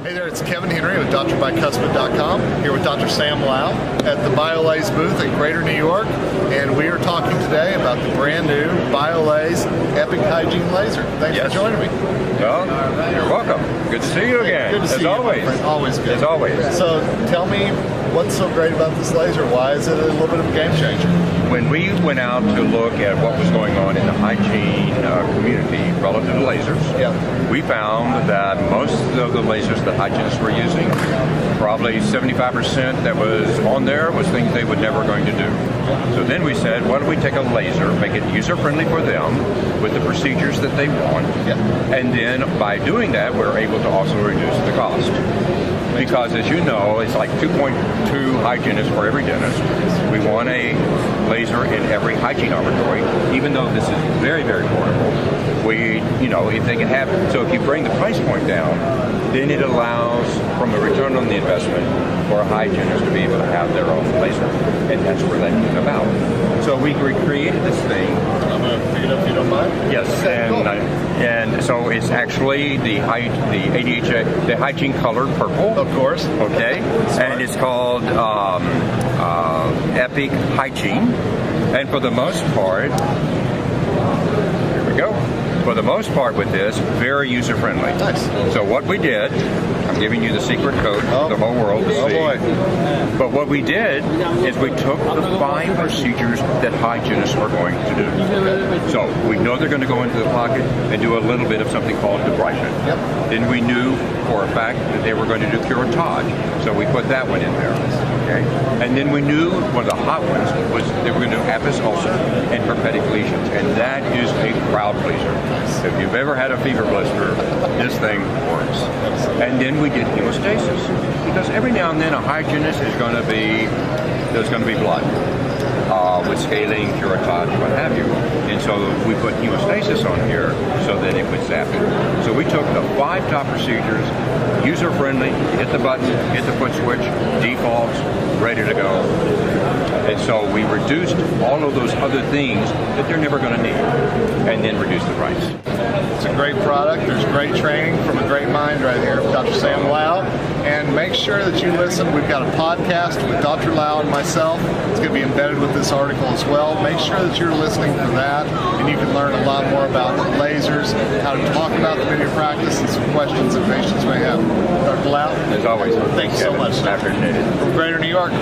Hey there, it's Kevin Henry with drbicuspid.com, here with Dr. Sam Lau at the BIOLASE booth in Greater New York, and we are talking today about the brand new BIOLASE Epic Hygiene Laser. Thanks for joining me. Well, you're welcome. Good to see you again. Good to see you, always. my friend. Always good. As always. So tell me, what's so great about this laser? Why is it a little bit of a game changer? When we went out to look at what was going on in the hygiene community relative to lasers, we found that most of the lasers that hygienists were using, probably 75% that was on there was things they were never going to do. So then we said, why don't we take a laser, make it user-friendly for them with the procedures that they want, and then by doing that, we're able to also reduce the cost. Because as you know, it's like 2.2 hygienists for every dentist. We want a laser in every hygiene laboratory, even though this is very, very portable. If they can have it. So if you bring the price point down, then it allows, from a return on the investment, for a hygienist to be able to have their own laser. And that's where that came about. So we recreated this thing. I'm going to pick it up if you don't mind. Yes, and so it's actually the hygiene colored purple. Of course. Okay, and it's called Epic Hygiene. And for the most part, here we go. For the most part with this, very user-friendly. Nice. So what we did, I'm giving you the secret code for the whole world to see. Boy. But what we did is we took the 5 procedures that hygienists are going to do. So we know they're going to go into the pocket and do a little bit of something called debridement. Then we knew for a fact that they were going to do curettage, so we put that one in there. Okay. And then we knew one of the hot ones was they were going to do apthous, ulcers, and herpetic lesions, and that is a crowd pleaser. If you've ever had a fever blister, this thing works. And then we did hemostasis, because every now and then a hygienist is going to be, there's going to be blood with scaling, curettage, what have you. And so we put hemostasis on here so that it would zap it. So we took the 5 top procedures, user-friendly, hit the button, hit the foot switch, defaults, ready to go. And so we reduced all of those other things that they're never going to need, and then reduced the price. It's a great product. There's great training from a great mind right here, Dr. Sam Lau. And make sure that you listen. We've got a podcast with Dr. Lau and myself. It's going to be embedded with this article as well. Make sure that you're listening for that, and you can learn a lot more about lasers, how to talk about them in your practice, and some questions that patients may have. Dr. Lau? As always, thanks so much. Appreciate it. From Greater New York.